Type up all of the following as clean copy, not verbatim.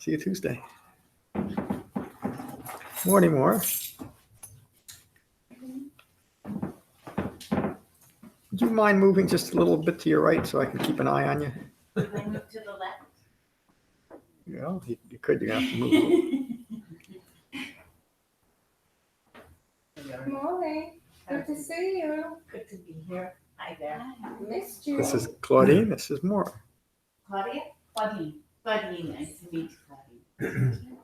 See you Tuesday. Morning, Maura. Would you mind moving just a little bit to your right so I can keep an eye on you? Can I move to the left? Well, you could. You're going to have to move a little. Morning. Good to see you. Good to be here. Hi there. Missed you. This is Claudine. This is Maura. Claudia? Claudine. Claudine, nice to meet you, Claudine.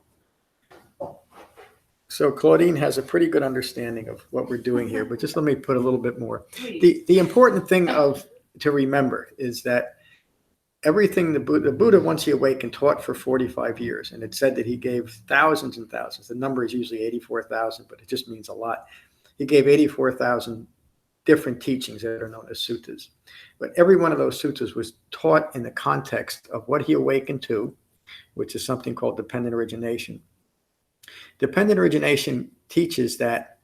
So Claudine has a pretty good understanding of what we're doing here, but just let me put a little bit more. Please. The important thing to remember is that everything the Buddha, once he awakened, taught for 45 years. And it said that he gave thousands and thousands. The number is usually 84,000, but it just means a lot. He gave 84,000 different teachings that are known as suttas. But every one of those suttas was taught in the context of what he awakened to, which is something called dependent origination. Dependent origination teaches that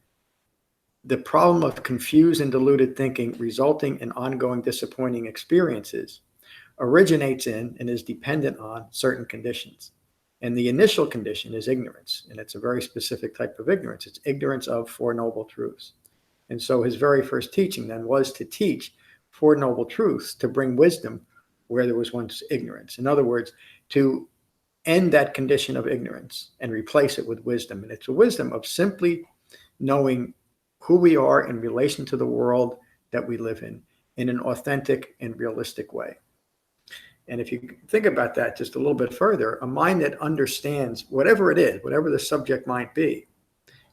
the problem of confused and deluded thinking resulting in ongoing disappointing experiences originates in and is dependent on certain conditions. And the initial condition is ignorance. And it's a very specific type of ignorance. It's ignorance of Four Noble Truths. And so his very first teaching then was to teach Four Noble Truths to bring wisdom where there was once ignorance. In other words, to end that condition of ignorance and replace it with wisdom. And it's a wisdom of simply knowing who we are in relation to the world that we live in an authentic and realistic way. And if you think about that just a little bit further, a mind that understands whatever it is, whatever the subject might be,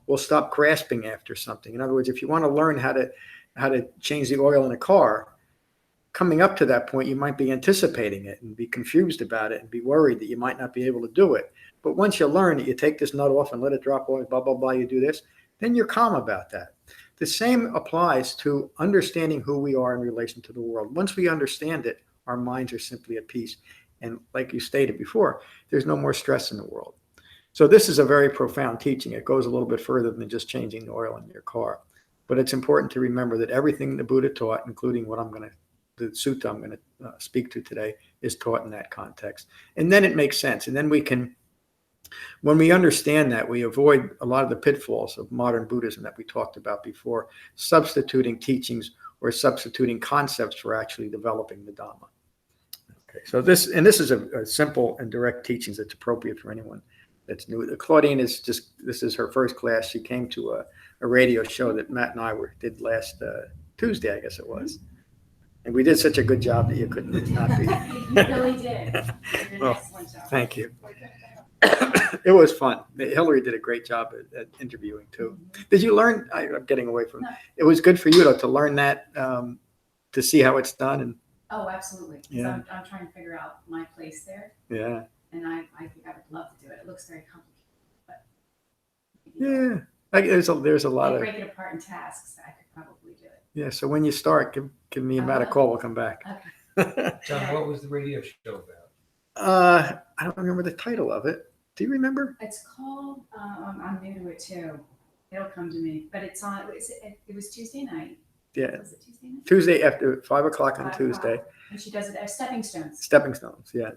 will stop grasping after something. In other words, if you want to learn how to change the oil in a car, coming up to that point, you might be anticipating it and be confused about it and be worried that you might not be able to do it. But once you learn that you take this nut off and let it drop oil, blah, blah, blah, you do this, then you're calm about that. The same applies to understanding who we are in relation to the world. Once we understand it, our minds are simply at peace. And like you stated before, there's no more stress in the world. So this is a very profound teaching. It goes a little bit further than just changing the oil in your car. But it's important to remember that everything the Buddha taught, including the sutta I'm going to speak to today, is taught in that context. And then it makes sense. And then when we understand that, we avoid a lot of the pitfalls of modern Buddhism that we talked about before, substituting teachings or substituting concepts for actually developing the Dhamma. Okay, so this is a simple and direct teaching that's appropriate for anyone that's new. Claudine this is her first class. She came to a radio show that Matt and I did last Tuesday, I guess it was. And we did such a good job that you couldn't not be. You really did. You did an Well, excellent job. Thank you. It was fun. Hillary did a great job at interviewing too. Did you learn? I'm getting away from. No. It was good for you though to learn that, to see how it's done, and Oh, absolutely. 'Cause Yeah. I'm trying to figure out my place there, yeah, and I think I would love to do it. It looks very complicated, but yeah. There's a lot I of break it apart in tasks. I could probably do it. yeah. So when you start, give me Matt a call. We'll come back. Okay. John, what was the radio show about? I don't remember the title of it. Do you remember? It's called. I'm new to it too. It'll come to me, but it's on. It was Tuesday night. Yeah, Was it Tuesday night? Tuesday after 5 o'clock on 5 Tuesday. o'clock. And she does it as stepping stones. Stepping Stones. Yeah,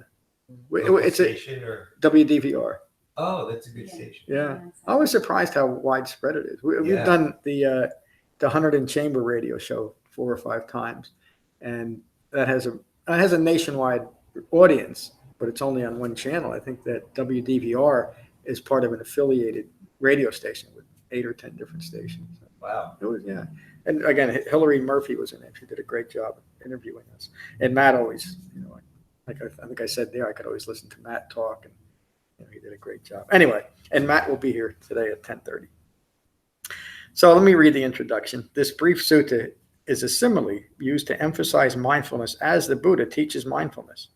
Local it's a station or WDVR. oh, that's a good Yeah. station. Yeah. I was surprised how widespread it is. We've Yeah. done the Hunterdon Chamber radio show 4 or 5 times, and that has a nationwide audience, but it's only on one channel. I think that WDVR is part of an affiliated radio station with 8 or 10 different stations. Wow. It was, yeah. And again, Hillary Murphy was in it. She did a great job interviewing us. And Matt always, like I think I said there, I could always listen to Matt talk, and he did a great job. Anyway, and Matt will be here today at 10:30. So let me read the introduction. This brief sutta is a simile used to emphasize mindfulness as the Buddha teaches mindfulness.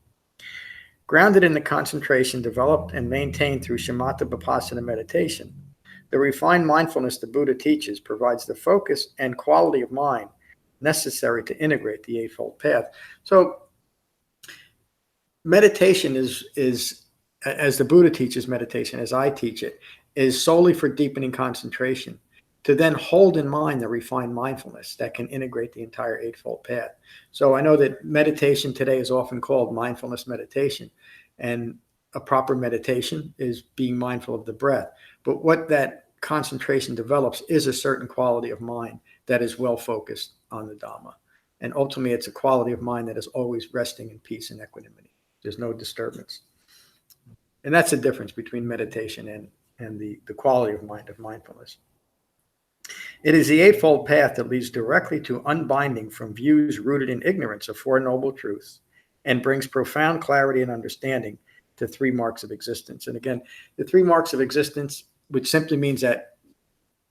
Grounded in the concentration developed and maintained through Shamatha-Vipassana meditation, the refined mindfulness the Buddha teaches provides the focus and quality of mind necessary to integrate the Eightfold Path. So meditation is, as the Buddha teaches meditation, as I teach it, is solely for deepening concentration, to then hold in mind the refined mindfulness that can integrate the entire Eightfold Path. So I know that meditation today is often called mindfulness meditation. And a proper meditation is being mindful of the breath. But what that concentration develops is a certain quality of mind that is well focused on the Dhamma. And ultimately, it's a quality of mind that is always resting in peace and equanimity. There's no disturbance. And that's the difference between meditation and the quality of mind of mindfulness. It is the Eightfold Path that leads directly to unbinding from views rooted in ignorance of Four Noble Truths and brings profound clarity and understanding to three marks of existence. And again, the three marks of existence, which simply means that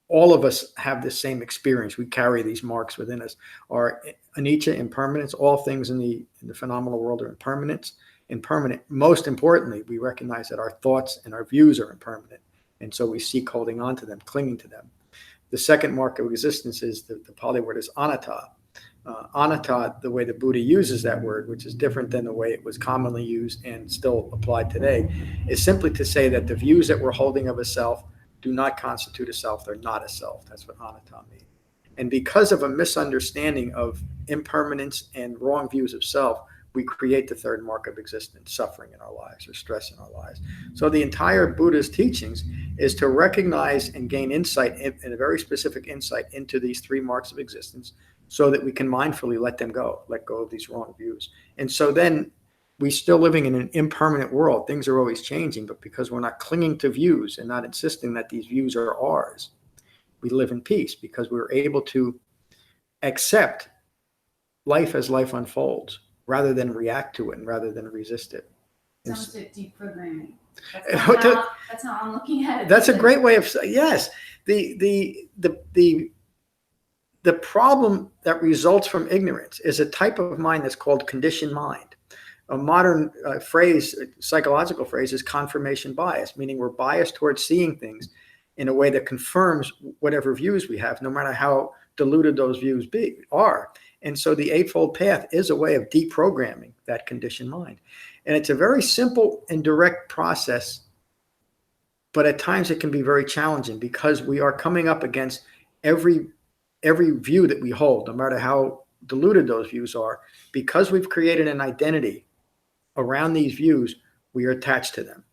all of us have the same experience. We carry these marks within us, are anicca, impermanence. All things in the phenomenal world are impermanent. Most importantly, we recognize that our thoughts and our views are impermanent. And so we seek holding on to them, clinging to them. The second mark of existence is the Pali word is anatta. Anatta, the way the Buddha uses that word, which is different than the way it was commonly used and still applied today, is simply to say that the views that we're holding of a self do not constitute a self. They're not a self. That's what anatta means. And because of a misunderstanding of impermanence and wrong views of self, we create the third mark of existence, suffering in our lives or stress in our lives. So the entire Buddha's teachings is to recognize and gain insight, in a very specific insight into these three marks of existence, so that we can mindfully let go of these wrong views. And so then we're still living in an impermanent world. Things are always changing, but because we're not clinging to views and not insisting that these views are ours, we live in peace because we're able to accept life as life unfolds rather than react to it and rather than resist it. Sounds like deprogramming. That's how I'm looking at it. That's a great way of saying, yes. The problem that results from ignorance is a type of mind that's called conditioned mind. A modern psychological phrase is confirmation bias, meaning we're biased towards seeing things in a way that confirms whatever views we have, no matter how diluted those views are. And so the Eightfold Path is a way of deprogramming that conditioned mind. And it's a very simple and direct process, but at times it can be very challenging because we are coming up against every view that we hold, no matter how diluted those views are. Because we've created an identity around these views, we are attached to them.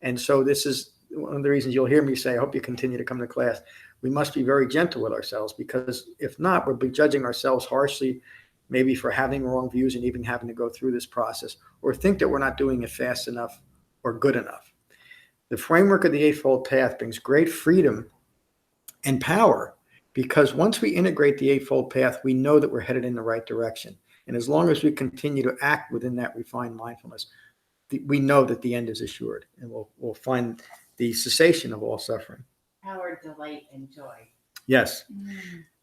And so this is one of the reasons you'll hear me say, I hope you continue to come to class. We must be very gentle with ourselves, because if not, we'll be judging ourselves harshly, maybe for having wrong views and even having to go through this process, or think that we're not doing it fast enough or good enough. The framework of the Eightfold Path brings great freedom and power, because once we integrate the Eightfold Path, we know that we're headed in the right direction. And as long as we continue to act within that refined mindfulness, we know that the end is assured, and we'll find the cessation of all suffering. Power, delight, and joy. Yes.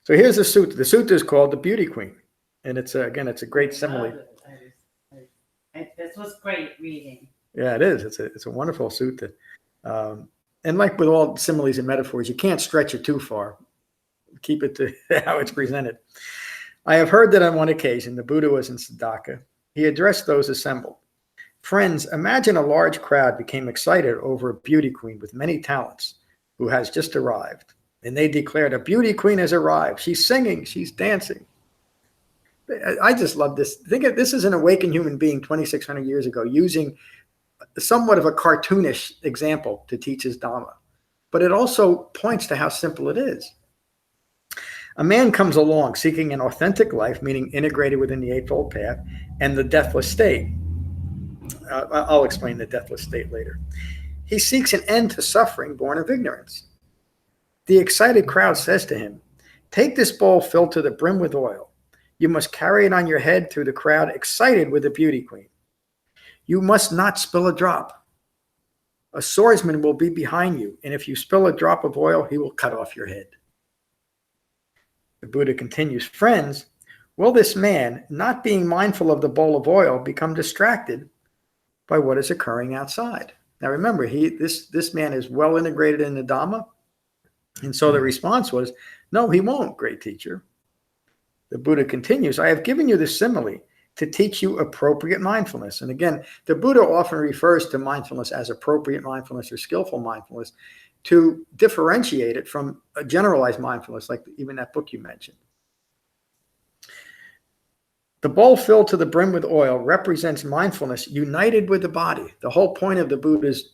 So here's the sutta. The sutta is called the Beauty Queen. And it's a great simile. This was great reading. Yeah, it is. It's a wonderful sutta. And like with all similes and metaphors, you can't stretch it too far. Keep it to how it's presented. I have heard that on one occasion, the Buddha was in Sedaka. He addressed those assembled. Friends, imagine a large crowd became excited over a beauty queen with many talents who has just arrived. And they declared, a beauty queen has arrived. She's singing, she's dancing. I just love this. Think of this as an awakened human being 2,600 years ago, using somewhat of a cartoonish example to teach his Dhamma. But it also points to how simple it is. A man comes along seeking an authentic life, meaning integrated within the Eightfold Path, and the deathless state. I'll explain the deathless state later. He seeks an end to suffering born of ignorance. The excited crowd says to him, take this bowl filled to the brim with oil. You must carry it on your head through the crowd, excited with the beauty queen. You must not spill a drop. A swordsman will be behind you, and if you spill a drop of oil, he will cut off your head. The Buddha continues, friends, will this man, not being mindful of the bowl of oil, become distracted by what is occurring outside? Now remember, this man is well integrated in the Dhamma, and so the response was, no, he won't, great teacher. The Buddha continues, I have given you this simile to teach you appropriate mindfulness. And again, the Buddha often refers to mindfulness as appropriate mindfulness or skillful mindfulness to differentiate it from a generalized mindfulness, like even that book you mentioned. The bowl filled to the brim with oil represents mindfulness united with the body. The whole point of the Buddha's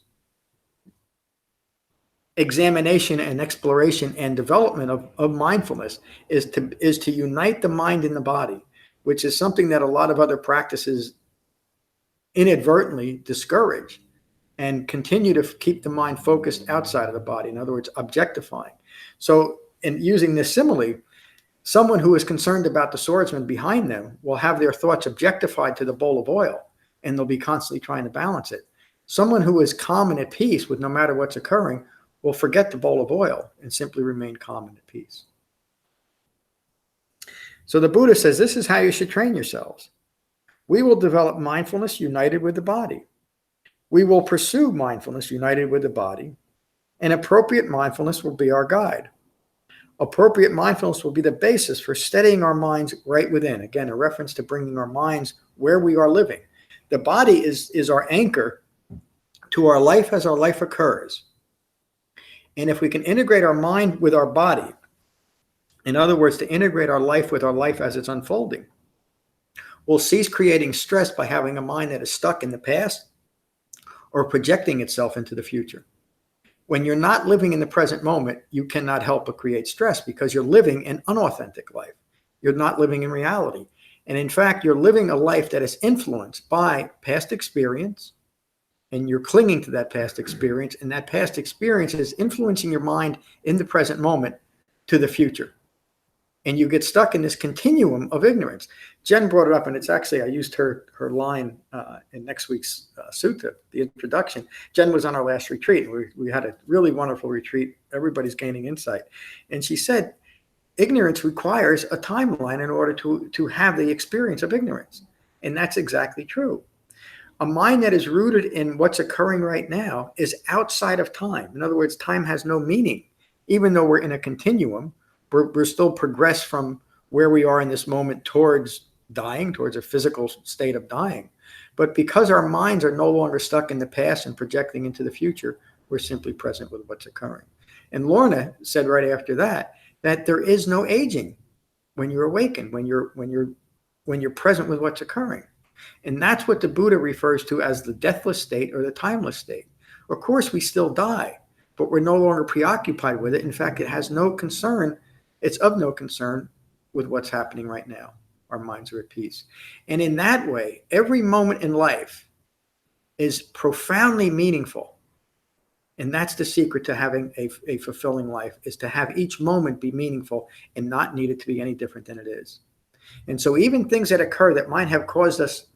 examination and exploration and development of mindfulness is to unite the mind and the body, which is something that a lot of other practices inadvertently discourage and continue to keep the mind focused outside of the body. In other words, objectifying. So in using this simile, someone who is concerned about the swordsman behind them will have their thoughts objectified to the bowl of oil, and they'll be constantly trying to balance it. Someone who is calm and at peace with no matter what's occurring will forget the bowl of oil and simply remain calm and at peace. So the Buddha says, this is how you should train yourselves. We will develop mindfulness united with the body. We will pursue mindfulness united with the body, and appropriate mindfulness will be our guide. Appropriate mindfulness will be the basis for steadying our minds right within. Again, a reference to bringing our minds where we are living. The body is our anchor to our life as our life occurs. And if we can integrate our mind with our body, in other words, to integrate our life with our life as it's unfolding, we'll cease creating stress by having a mind that is stuck in the past or projecting itself into the future. When you're not living in the present moment, you cannot help but create stress because you're living an unauthentic life. You're not living in reality. And in fact, you're living a life that is influenced by past experience, and you're clinging to that past experience, and that past experience is influencing your mind in the present moment to the future. And you get stuck in this continuum of ignorance. Jen brought it up, and it's actually, I used her line in next week's sutta, the introduction. Jen was on our last retreat. We had a really wonderful retreat. Everybody's gaining insight. And she said, ignorance requires a timeline in order to have the experience of ignorance. And that's exactly true. A mind that is rooted in what's occurring right now is outside of time. In other words, time has no meaning. Even though we're in a continuum, we're still progressed from where we are in this moment towards dying, towards a physical state of dying. But because our minds are no longer stuck in the past and projecting into the future, we're simply present with what's occurring. And Lorna said right after that there is no aging when you're awakened, when you're present with what's occurring. And that's what the Buddha refers to as the deathless state or the timeless state. Of course, we still die, but we're no longer preoccupied with it. In fact, it has no concern. It's of no concern with what's happening right now. Our minds are at peace. And in that way, every moment in life is profoundly meaningful. And that's the secret to having a fulfilling life, is to have each moment be meaningful and not need it to be any different than it is. And so even things that occur that might have caused us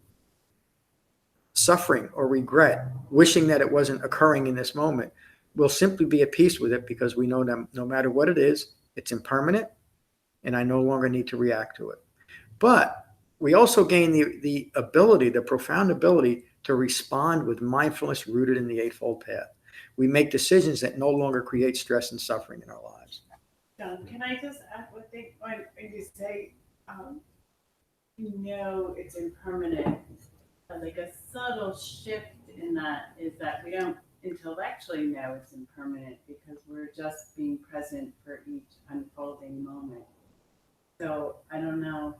suffering or regret, wishing that it wasn't occurring in this moment, we'll simply be at peace with it because we know that no matter what it is, it's impermanent, and I no longer need to react to it. But we also gain the ability, the profound ability to respond with mindfulness rooted in the Eightfold Path. We make decisions that no longer create stress and suffering in our lives. John, can I just add one thing? When you say, it's impermanent, like a subtle shift in that is that we don't intellectually know it's impermanent because we're just being present for each unfolding moment. So I don't know.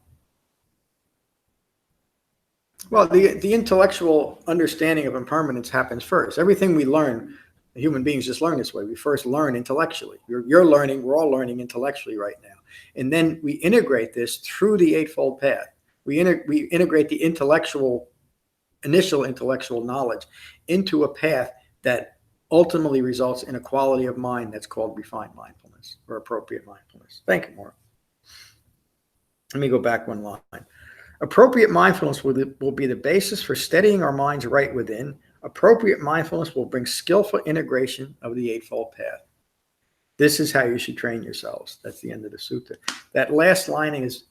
Well, the intellectual understanding of impermanence happens first. Everything we learn, human beings just learn this way. We first learn intellectually. You're learning, we're all learning intellectually right now. And then we integrate this through the Eightfold Path. We integrate the initial intellectual knowledge into a path that ultimately results in a quality of mind that's called refined mindfulness or appropriate mindfulness. Thank you, Maura. Let me go back one line. Appropriate mindfulness will be the basis for steadying our minds right within. Appropriate mindfulness will bring skillful integration of the Eightfold Path. This is how you should train yourselves. That's the end of the sutta. That last line is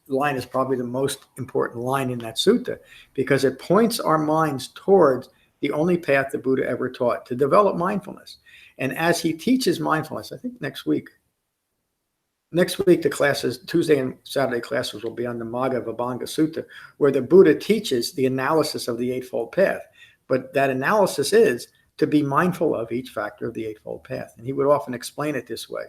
probably the most important line in that sutta because it points our minds towards the only path the Buddha ever taught, to develop mindfulness. And as he teaches mindfulness, I think next week the classes, Tuesday and Saturday classes, will be on the Magga Vibhanga Sutta, where the Buddha teaches the analysis of the Eightfold Path. But that analysis is to be mindful of each factor of the Eightfold Path. And he would often explain it this way: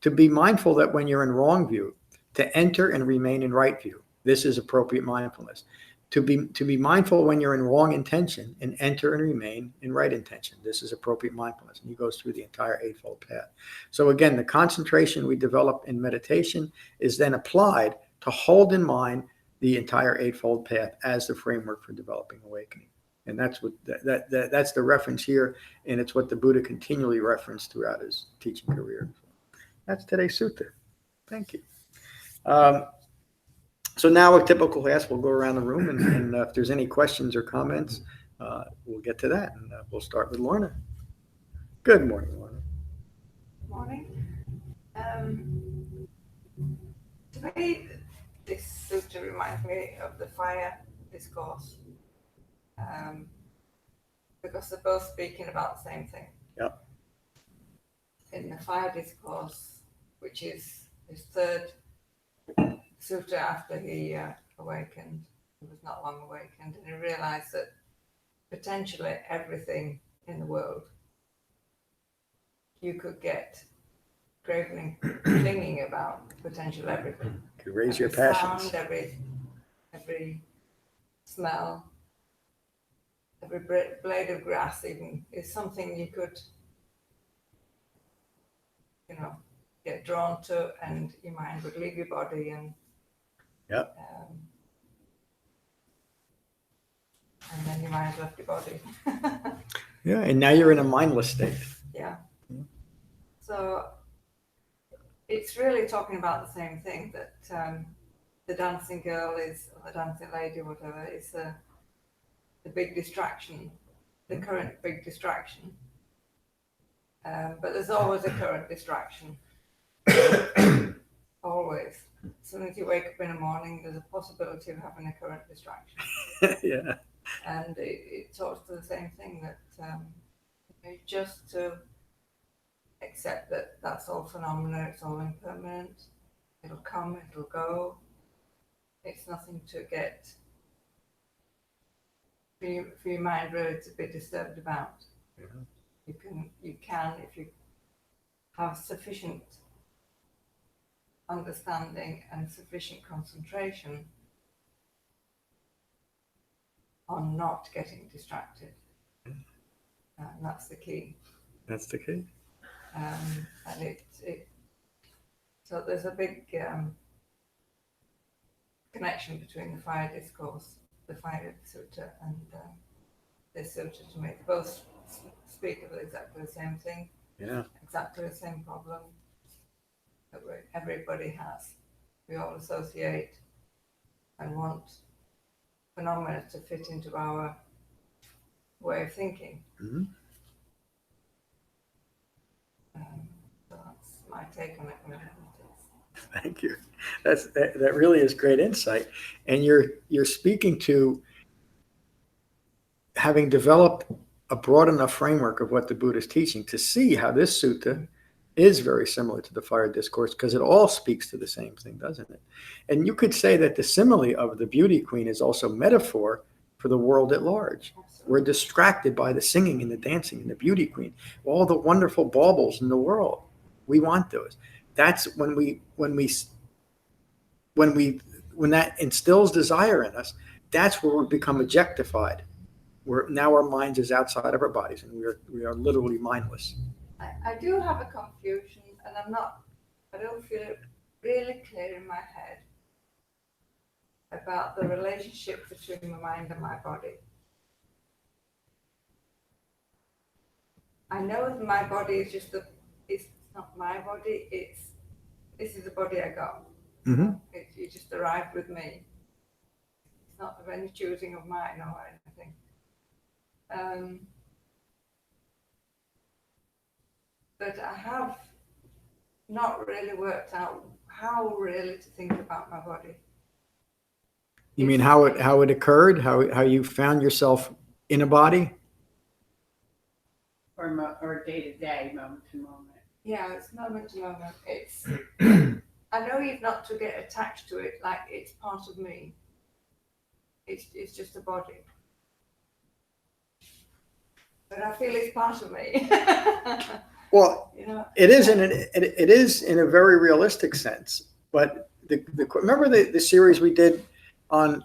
to be mindful that when you're in wrong view, to enter and remain in right view. This is appropriate mindfulness. To be mindful when you're in wrong intention and enter and remain in right intention. This is appropriate mindfulness. And he goes through the entire Eightfold Path. So again, the concentration we develop in meditation is then applied to hold in mind the entire Eightfold Path as the framework for developing awakening. And that's what that's the reference here, and it's what the Buddha continually referenced throughout his teaching career. That's today's sutta. Thank you. So now a typical class, we'll go around the room, and if there's any questions or comments, we'll get to that. And we'll start with Lorna. Good morning, Lorna. Morning. To me, this sutta reminds me of the fire discourse, because they're both speaking about the same thing. Yep. In the fire discourse, which is his third sutta after he awakened, he was not long awakened, and he realized that potentially everything in the world you could get craving, clinging about, potential everything. You raise your Every passions. sound, every smell, every blade of grass even is something you could, get drawn to, and your mind would leave your body, and Yep. And then your mind left your body. Yeah, and now you're in a mindless state. Yeah. So it's really talking about the same thing, that the dancing girl is, or the dancing lady, or whatever, is the big distraction, the current big distraction. But there's always a current distraction. Always. As soon as you wake up in the morning, there's a possibility of having a current distraction. Yeah. And it talks to the same thing, that just to accept that that's all phenomena, it's all impermanent, it'll come, it'll go, it's nothing to get for your mind really to be disturbed about. Yeah. You can if you have sufficient understanding and sufficient concentration on not getting distracted. And that's the key. That's the key. And so there's a big connection between the fire discourse, the fire sutta, and this sutta to me. They both speak of exactly the same thing, Yeah. exactly the same problem that everybody has. We all associate and want phenomena to fit into our way of thinking. Mm-hmm. So that's my take on it. Thank you. That really is great insight, and you're speaking to having developed a broad enough framework of what the Buddha is teaching to see how this sutta is very similar to the fire discourse, because it all speaks to the same thing, doesn't it? And you could say that the simile of the beauty queen is also metaphor for the world at large. Absolutely. We're distracted by the singing and the dancing and the beauty queen, all the wonderful baubles in the world. We want those. That's when that instills desire in us. That's where we become objectified. Now our minds is outside of our bodies, and we are literally mindless. I do have a confusion, and I don't feel it really clear in my head about the relationship between my mind and my body. I know that my body is it's not my body, this is the body I got. Mm-hmm. It just arrived with me. It's not of any choosing of mine or anything. But I have not really worked out how really to think about my body. You mean how it occurred? How you found yourself in a body? Or day to day, moment to moment. Yeah, it's moment to moment. It's I know you've not to get attached to it like it's part of me. It's just a body. But I feel it's part of me. Well, it is in a very realistic sense. But remember the series we did on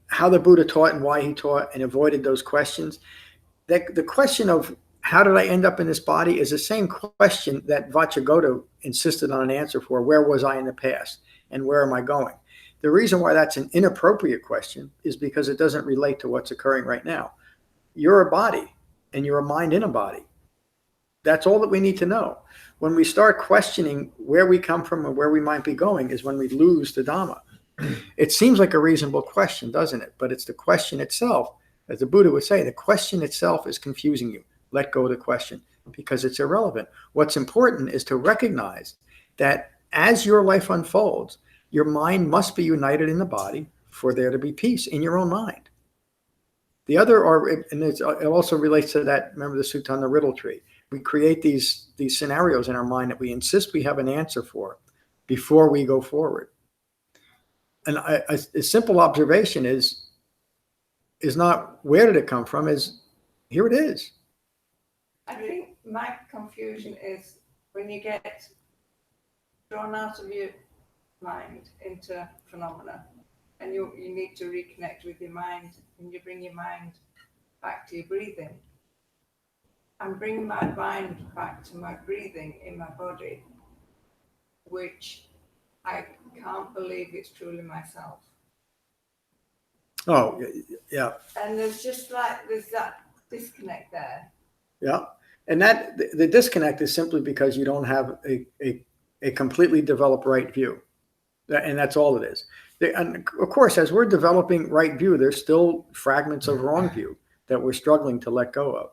how the Buddha taught and why he taught and avoided those questions, that the question of how did I end up in this body is the same question that Vacchagotta insisted on an answer for. Where was I in the past and where am I going? The reason why that's an inappropriate question is because it doesn't relate to what's occurring right now. You're a body and you're a mind in a body. That's all that we need to know. When we start questioning where we come from and where we might be going is when we lose the Dhamma. It seems like a reasonable question, doesn't it? But it's the question itself, as the Buddha would say, the question itself is confusing you. Let go of the question because it's irrelevant. What's important is to recognize that as your life unfolds, your mind must be united in the body for there to be peace in your own mind. The other, and it also relates to that, remember the sutta on the riddle tree. We create these scenarios in our mind that we insist we have an answer for before we go forward. And a simple observation is not where did it come from, is here it is. I think my confusion is when you get drawn out of your mind into phenomena and you need to reconnect with your mind and you bring your mind back to your breathing. I'm bringing my mind back to my breathing in my body, which I can't believe it's truly myself. Oh, yeah. And there's that disconnect there. Yeah. And that the disconnect is simply because you don't have a completely developed right view. And that's all it is. And of course, as we're developing right view, there's still fragments of wrong view that we're struggling to let go of.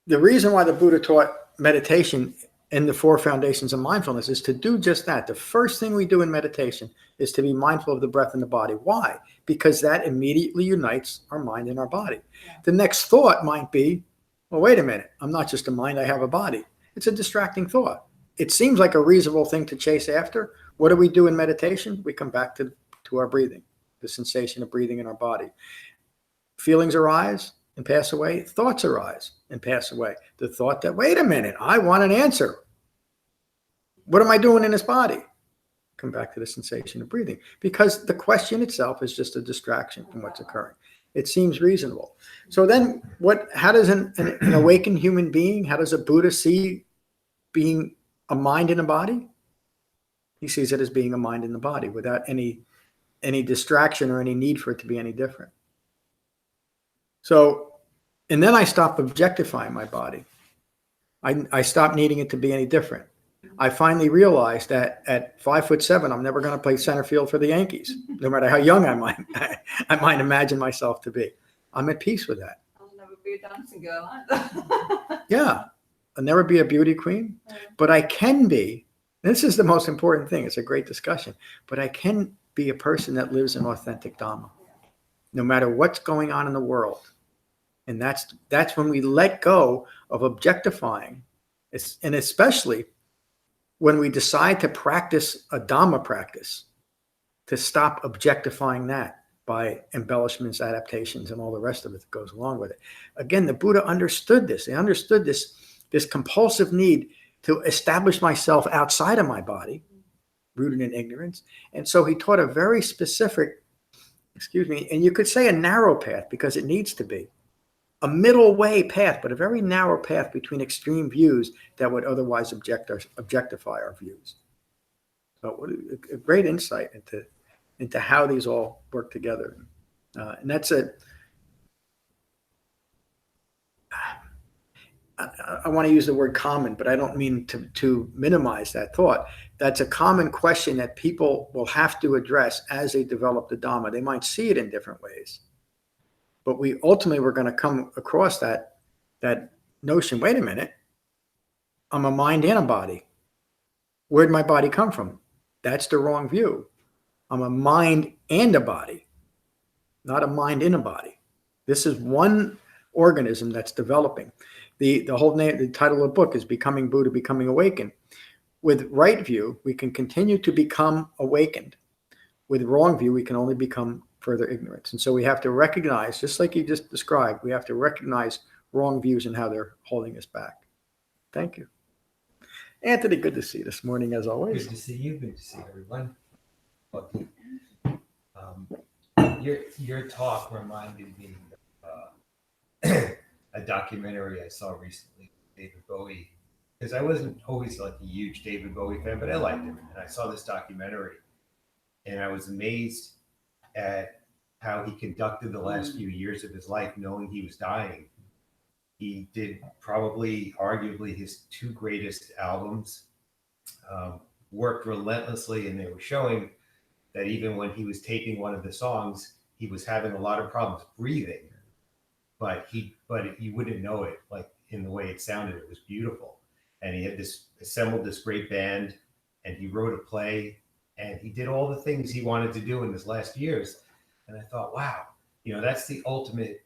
The reason why the Buddha taught meditation in the 4 foundations of mindfulness is to do just that. The first thing we do in meditation is to be mindful of the breath in the body. Why? Because that immediately unites our mind and our body. Yeah. The next thought might be, well, wait a minute. I'm not just a mind, I have a body. It's a distracting thought. It seems like a reasonable thing to chase after. What do we do in meditation? We come back to our breathing, the sensation of breathing in our body. Feelings arise and pass away. Thoughts arise and pass away. The thought that, wait a minute, I want an answer. What am I doing in this body? Come back to the sensation of breathing. Because the question itself is just a distraction from what's occurring. It seems reasonable. So then how does an awakened human being, how does a Buddha see being a mind in a body? He sees it as being a mind in the body without any distraction or any need for it to be any different. So, and then I stop objectifying my body. I stop needing it to be any different. I finally realized that at 5'7", I'm never going to play center field for the Yankees, no matter how young I might imagine myself to be. I'm at peace with that. I'll never be a dancing girl either. Yeah, I'll never be a beauty queen, but I can be. This is the most important thing. It's a great discussion, but I can be a person that lives in authentic Dhamma, no matter what's going on in the world. And that's when we let go of objectifying, and especially when we decide to practice a Dhamma practice, to stop objectifying that by embellishments, adaptations, and all the rest of it that goes along with it. Again, the Buddha understood this. He understood this compulsive need to establish myself outside of my body, rooted in ignorance. And so he taught a very specific, and you could say a narrow path because it needs to be. A middle way path, but a very narrow path between extreme views that would otherwise objectify our views. So a great insight into how these all work together. And that's I want to use the word common, but I don't mean to minimize that thought. That's a common question that people will have to address as they develop the Dhamma. They might see it in different ways. But we're going to come across that notion. Wait a minute, I'm a mind and a body. Where'd my body come from? That's the wrong view. I'm a mind and a body, not a mind in a body. This is one organism that's developing. The whole name, the title of the book is Becoming Buddha, Becoming Awakened. With right view, we can continue to become awakened. With wrong view, we can only become further ignorance. And so we have to recognize, just like you just described, we have to recognize wrong views and how they're holding us back. Thank you. Anthony, good to see you this morning as always. Good to see you. Good to see everyone. Your talk reminded me of a documentary I saw recently, David Bowie, because I wasn't always like a huge David Bowie fan, but I liked him, and I saw this documentary, and I was amazed at how he conducted the last few years of his life, knowing he was dying. He did probably, arguably, his two greatest albums. Worked relentlessly, and they were showing that even when he was taping one of the songs, he was having a lot of problems breathing. But you wouldn't know it, like in the way it sounded. It was beautiful, and he had assembled this great band, and he wrote a play, and he did all the things he wanted to do in his last years. And I thought, wow, that's the ultimate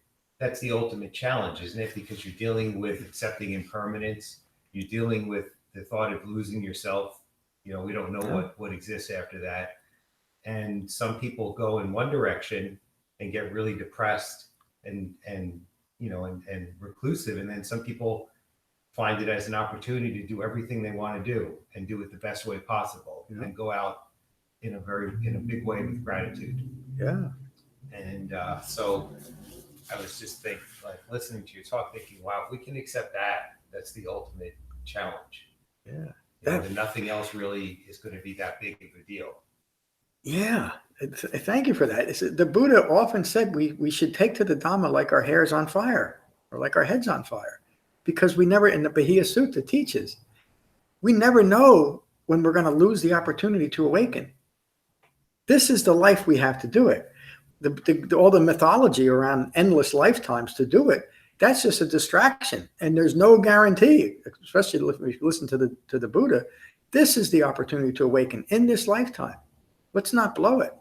challenge, isn't it? Because you're dealing with accepting impermanence, you're dealing with the thought of losing yourself. We don't know what exists after that. And some people go in one direction and get really depressed and reclusive. And then some people find it as an opportunity to do everything they want to do and do it the best way possible, and go out in a big way with gratitude. Yeah. And so I was just thinking, like, listening to your talk, thinking, wow, if we can accept that, that's the ultimate challenge. Yeah. And nothing else really is going to be that big of a deal. Yeah. Thank you for that. The Buddha often said we should take to the Dhamma like our hair's on fire or like our head's on fire, because we never, in the Bahia Sutta teaches, we never know when we're going to lose the opportunity to awaken. This is the life we have to do it. All the mythology around endless lifetimes to do it, that's just a distraction, and there's no guarantee, especially if we listen to the Buddha. This is the opportunity to awaken in this lifetime. Let's not blow it.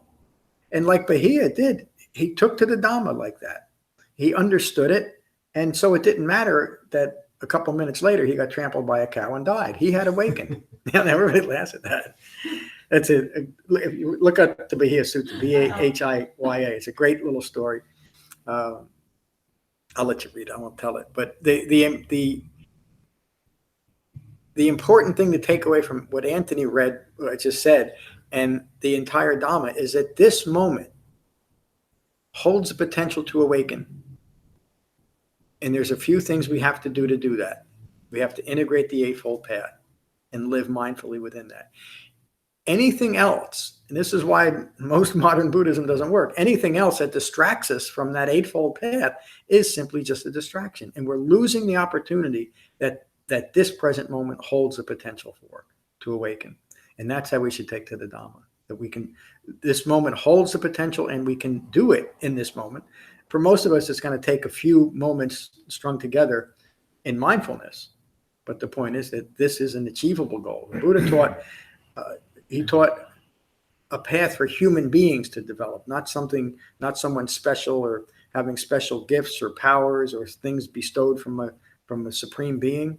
And like Bahia did, he took to the Dhamma like that. He understood it, and so it didn't matter that a couple minutes later he got trampled by a cow and died. He had awakened. And everybody laughs at that. That's it. If you look up the Bahia Sutta, Bhiya. It's a great little story. I'll let you read it. I won't tell it. But the important thing to take away from what Anthony read, what I just said, and the entire Dhamma, is that this moment holds the potential to awaken. And there's a few things we have to do that. We have to integrate the Eightfold Path and live mindfully within that. Anything else, and this is why most modern Buddhism doesn't work, anything else that distracts us from that Eightfold Path is simply just a distraction. And we're losing the opportunity that this present moment holds the potential for to awaken. And that's how we should take to the Dhamma, that this moment holds the potential and we can do it in this moment. For most of us, it's going to take a few moments strung together in mindfulness. But the point is that this is an achievable goal. The Buddha taught a path for human beings to develop, not someone special or having special gifts or powers or things bestowed from a supreme being.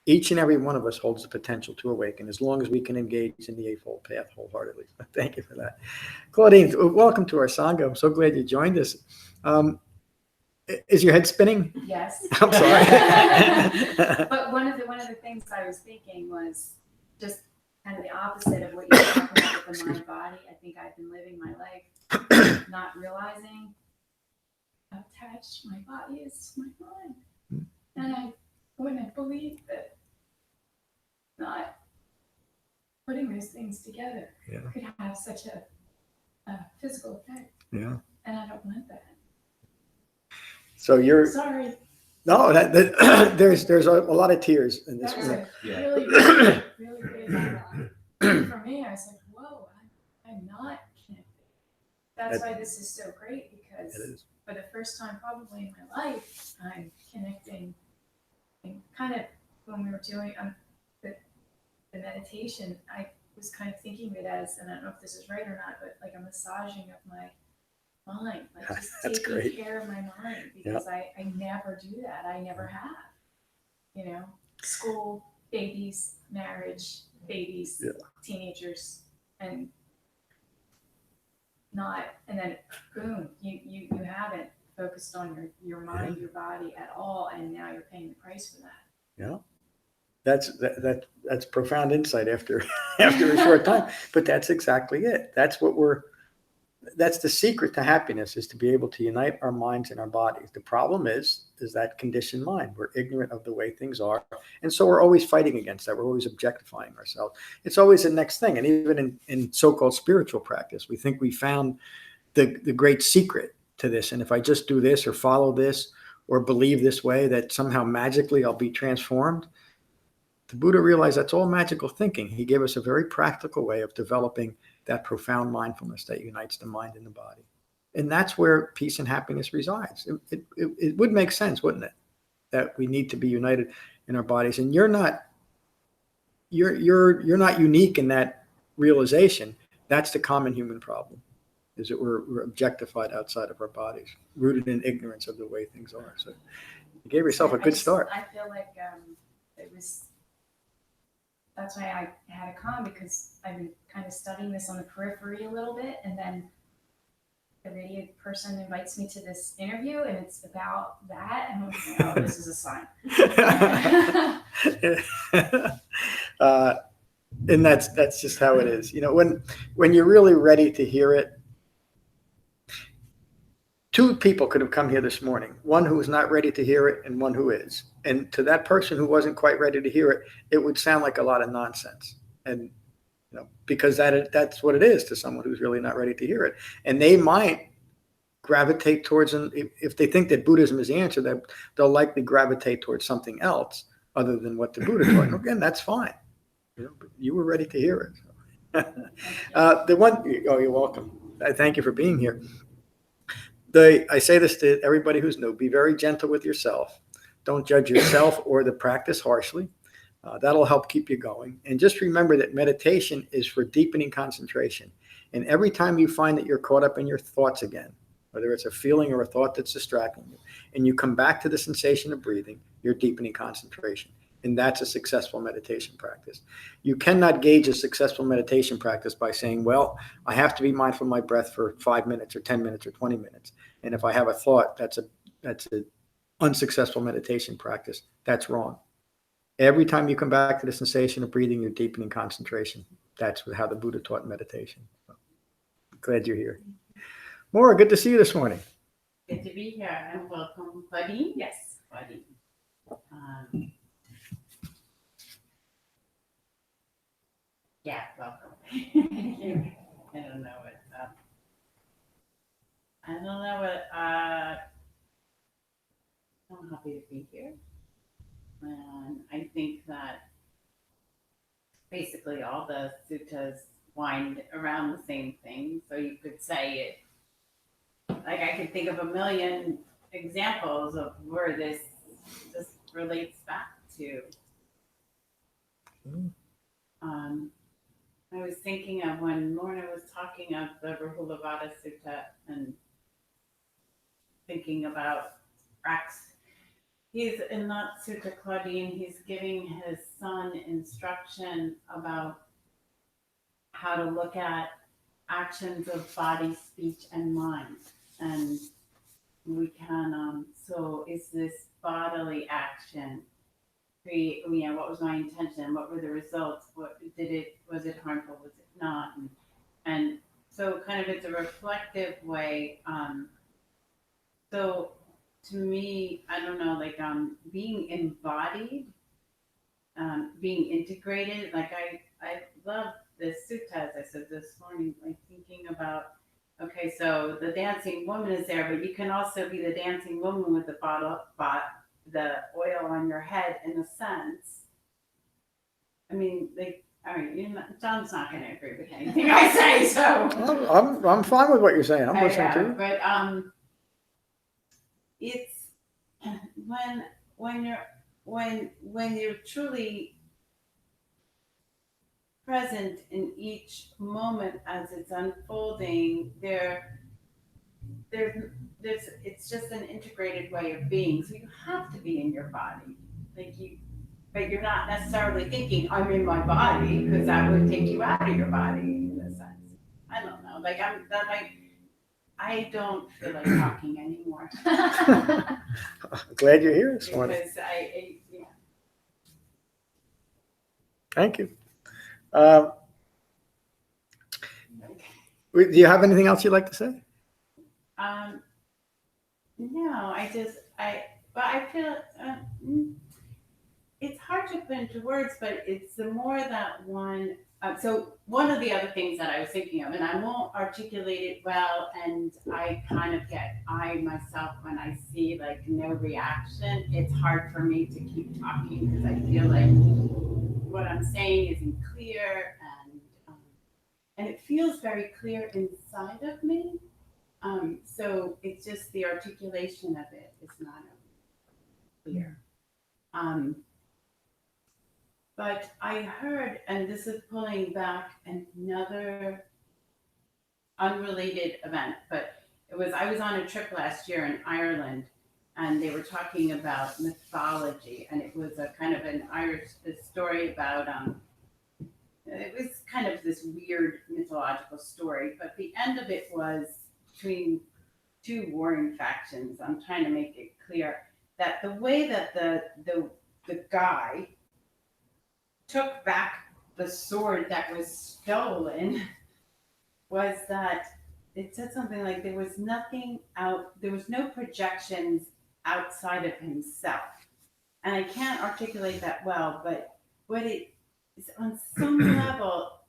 Each and every one of us holds the potential to awaken as long as we can engage in the Eightfold Path wholeheartedly. Thank you for that. Claudine, welcome to our Sangha. I'm so glad you joined us. Is your head spinning? Yes. I'm sorry. But one of the things I was thinking was just kind of the opposite of what you're talking about with the mind body. I think I've been living my life not realizing how attached my body is to my mind. And I wouldn't believe that not putting those things together could have such a physical effect. Yeah. And I don't want that. So you're sorry. No, there's a lot of tears in this. That was a Yeah. really big for me. I was like, whoa, I'm not connected. That's why this is so great, because for the first time probably in my life, I'm connecting. And kind of when we were doing the meditation, I was kind of thinking of it as, and I don't know if this is right or not, but like a massaging of my mind, like just That's taking great. care of my mind, because I never do that. I never have. School, babies, marriage, babies, teenagers, and then boom, you haven't focused on your mind, your body at all, and now you're paying the price for that. Yeah. That's profound insight after after a short time. But that's exactly it. That's the secret to happiness, is to be able to unite our minds and our bodies. The problem is that conditioned mind. We're ignorant of the way things are. And so we're always fighting against that. We're always objectifying ourselves. It's always the next thing. And even in so-called spiritual practice, we think we found the great secret to this. And if I just do this or follow this or believe this way, that somehow magically I'll be transformed. The Buddha realized that's all magical thinking. He gave us a very practical way of developing that profound mindfulness that unites the mind and the body. And that's where peace and happiness resides. It would make sense, wouldn't it? That we need to be united in our bodies. And you're not unique in that realization. That's the common human problem, is that we're objectified outside of our bodies, rooted in ignorance of the way things are. So you gave yourself a good start. I feel like that's why I had a comment, because I've been kind of studying this on the periphery a little bit, and then the radio person invites me to this interview, and it's about that, and I'm like, oh, this is a sign. And that's just how it is. When you're really ready to hear it. Two people could have come here this morning, one who was not ready to hear it and one who is. And to that person who wasn't quite ready to hear it, it would sound like a lot of nonsense. And because that's what it is to someone who's really not ready to hear it. And they might gravitate towards, if they think that Buddhism is the answer, that they'll likely gravitate towards something else other than what the Buddha taught. And again, that's fine. You were ready to hear it. You're welcome. I thank you for being here. I say this to everybody who's new: be very gentle with yourself. Don't judge yourself or the practice harshly. That'll help keep you going. And just remember that meditation is for deepening concentration. And every time you find that you're caught up in your thoughts again, whether it's a feeling or a thought that's distracting you, and you come back to the sensation of breathing, you're deepening concentration. And that's a successful meditation practice. You cannot gauge a successful meditation practice by saying, well, I have to be mindful of my breath for 5 minutes or 10 minutes or 20 minutes. And if I have a thought, that's an unsuccessful meditation practice. That's wrong. Every time you come back to the sensation of breathing, you're deepening concentration. That's how the Buddha taught meditation. So, glad you're here. Maura, good to see you this morning. Good to be here, and welcome, Buddy. Yes. Buddy. Yeah, welcome. I don't know what. I'm happy to be here, and I think that basically all the suttas wind around the same thing. So you could say it, like I could think of a million examples of where this relates back to. I was thinking of when Lorna was talking of the Rahulavada Sutta and thinking about Rex. He's in that Sutta, Claudine, he's giving his son instruction about how to look at actions of body, speech, and mind. And we can, so is this bodily action? What was my intention? What were the results? Was it harmful? Was it not? And so kind of it's a reflective way. So to me, I don't know, like being embodied, being integrated. Like I love the sutta, as I said this morning, like thinking about, okay, so the dancing woman is there, but you can also be the dancing woman with the the oil on your head, in a sense. I mean, John's not going to agree with anything I say, so I'm fine with what you're saying. I'm listening to you. But it's when you're truly present in each moment as it's unfolding, it's just an integrated way of being. So you have to be in your body, but you're not necessarily thinking I'm in my body, because that would take you out of your body in a sense. I don't know. I don't feel like talking anymore. Glad you're here this morning. Because Thank you. Do you have anything else you'd like to say? No, but I feel it's hard to put into words, but it's the more that one. So one of the other things that I was thinking of, and I won't articulate it well, and I kind of I myself, when I see like no reaction, it's hard for me to keep talking because I feel like what I'm saying isn't clear, and it feels very clear inside of me. So it's just the articulation of it is not clear. But I heard, and this is pulling back another unrelated event, but I was on a trip last year in Ireland, and they were talking about mythology, and it was a kind of an Irish story about it was kind of this weird mythological story, but the end of it was between two warring factions. I'm trying to make it clear that the way that the guy took back the sword that was stolen was that it said something like there was no projections outside of himself. And I can't articulate that well, but what it is on some level,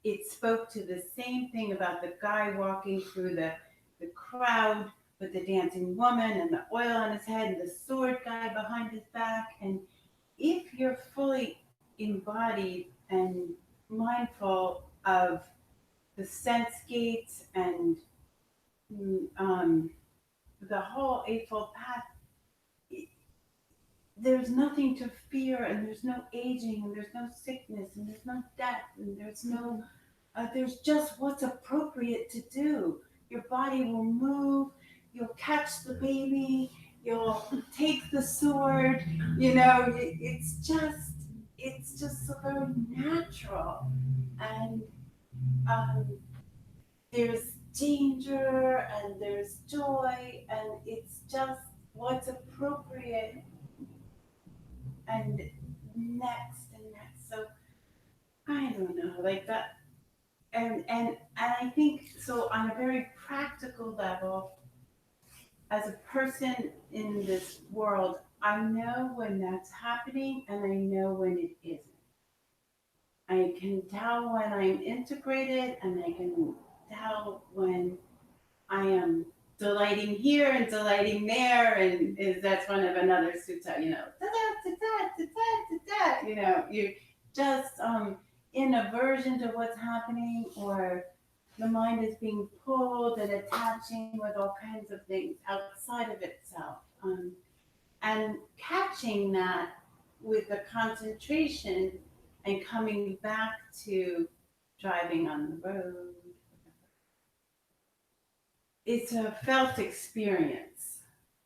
it spoke to the same thing about the guy walking through the crowd with the dancing woman and the oil on his head and the sword guy behind his back. And if you're fully embodied and mindful of the sense gates and the whole Eightfold Path, there's nothing to fear, and there's no aging, and there's no sickness, and there's no death, and there's just what's appropriate to do. Your body will move, you'll catch the baby, you'll take the sword, it's just so very natural. And there's danger and there's joy, and it's just what's appropriate and next. So I don't know, like that. And I think so on a very practical level, as a person in this world, I know when that's happening and I know when it isn't. I can tell when I'm integrated, and I can tell when I am delighting here and delighting there, and that's one of another sutta, you're just in aversion to what's happening, or the mind is being pulled and attaching with all kinds of things outside of itself, and catching that with the concentration and coming back to driving on the road. It's a felt experience,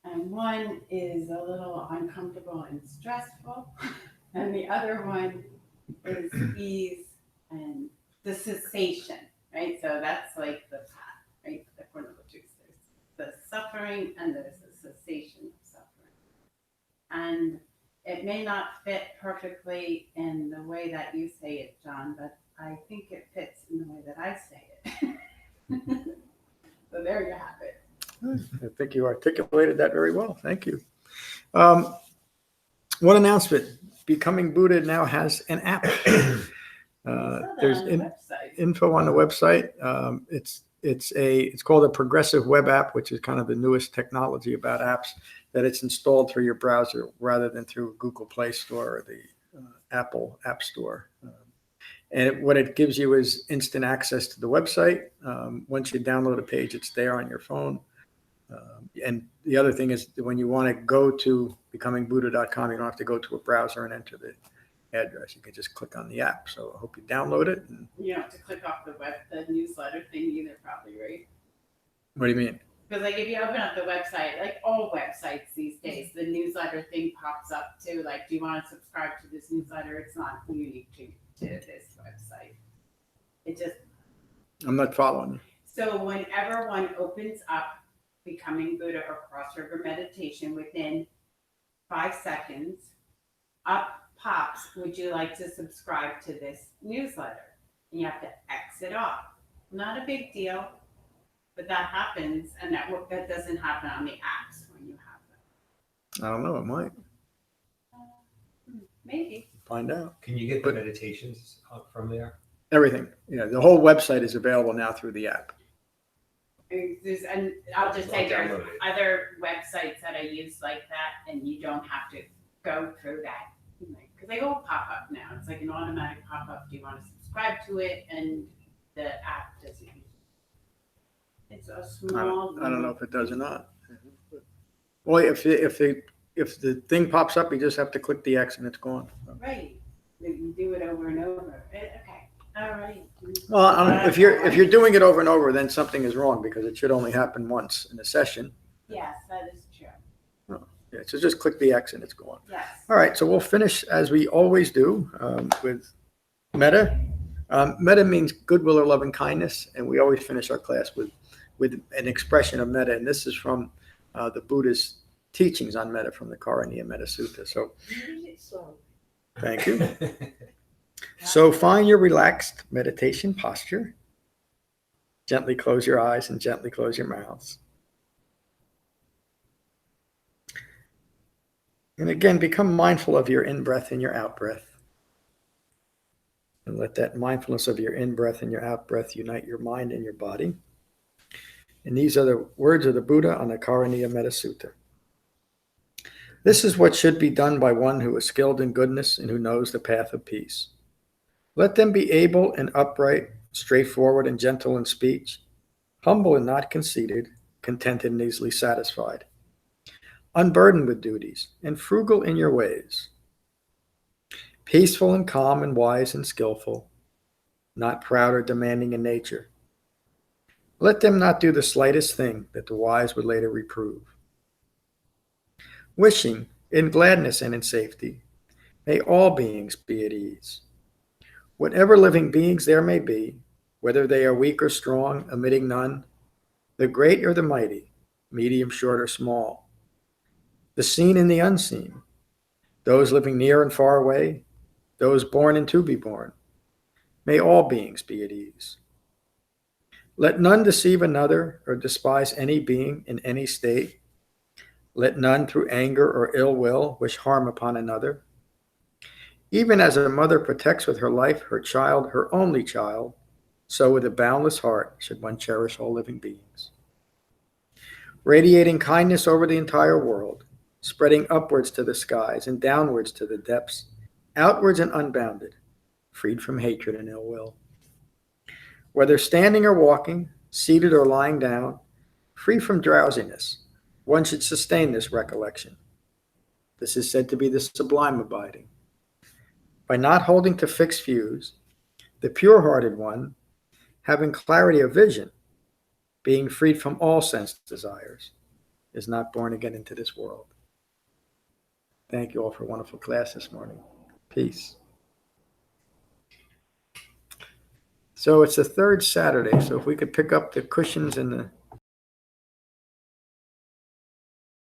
and one is a little uncomfortable and stressful, and the other one is ease and the cessation, right? So that's like the path, right? According to the truth, there's the suffering and there's the cessation of suffering. And it may not fit perfectly in the way that you say it, John, but I think it fits in the way that I say it. So there you have it. I think you articulated that very well. Thank you. One announcement. Becoming Buddha now has an app. There's info on the website. It's called a progressive web app, which is kind of the newest technology about apps, that it's installed through your browser rather than through Google Play Store or the Apple App Store. And what it gives you is instant access to the website. Once you download a page, it's there on your phone. And the other thing is, when you want to go to becomingbuddha.com, you don't have to go to a browser and enter the address. You can just click on the app. So I hope you download it. And you don't have to click off the newsletter thing either, probably, right? What do you mean? Because like if you open up the website, like all websites these days, the newsletter thing pops up too. Like, do you want to subscribe to this newsletter? It's not unique to this website. It just. I'm not following you. So whenever one opens up Becoming Buddha or Cross River Meditation, within 5 seconds, up pops, would you like to subscribe to this newsletter? And you have to X it off. Not a big deal, but that happens, and that doesn't happen on the apps when you have them. I don't know. It might. Maybe. Find out. Can you get the meditations from there? Everything. Yeah, the whole website is available now through the app. And I'll just say I'll there's download it. other websites that I use like that, and you don't have to go through that. Because they all pop up now. It's like an automatic pop up. Do you want to subscribe to it? And the app doesn't use it. It's a small. I don't know if it does or not. Well, if the thing pops up, you just have to click the X and it's gone. Right. You do it over and over. Okay. All right. Well, if you're doing it over and over, then something is wrong because it should only happen once in a session. Yes, that is true. Yeah, so just click the X and it's gone. Yes. All right, so we'll finish as we always do with Metta. Metta means goodwill or loving kindness, and we always finish our class with an expression of Metta, and this is from the Buddha's teachings on Metta from the Karaniya Metta Sutta. So, thank you. So find your relaxed meditation posture. Gently close your eyes and gently close your mouths. And again, become mindful of your in-breath and your out-breath. And let that mindfulness of your in-breath and your out-breath unite your mind and your body. And these are the words of the Buddha on the Karaniya Metta Sutta. This is what should be done by one who is skilled in goodness and who knows the path of peace. Let them be able and upright, straightforward and gentle in speech, humble and not conceited, contented and easily satisfied, unburdened with duties, and frugal in your ways, peaceful and calm and wise and skillful, not proud or demanding in nature. Let them not do the slightest thing that the wise would later reprove. Wishing, in gladness and in safety, may all beings be at ease. Whatever living beings there may be, whether they are weak or strong, omitting none, the great or the mighty, medium, short, or small, the seen and the unseen, those living near and far away, those born and to be born, may all beings be at ease. Let none deceive another or despise any being in any state. Let none through anger or ill will wish harm upon another. Even as a mother protects with her life her child, her only child, so with a boundless heart should one cherish all living beings. Radiating kindness over the entire world, spreading upwards to the skies and downwards to the depths, outwards and unbounded, freed from hatred and ill will. Whether standing or walking, seated or lying down, free from drowsiness, one should sustain this recollection. This is said to be the sublime abiding. By not holding to fixed views, the pure-hearted one, having clarity of vision, being freed from all sense desires, is not born again into this world. Thank you all for a wonderful class this morning. Peace. So it's the third Saturday, so if we could pick up the cushions and the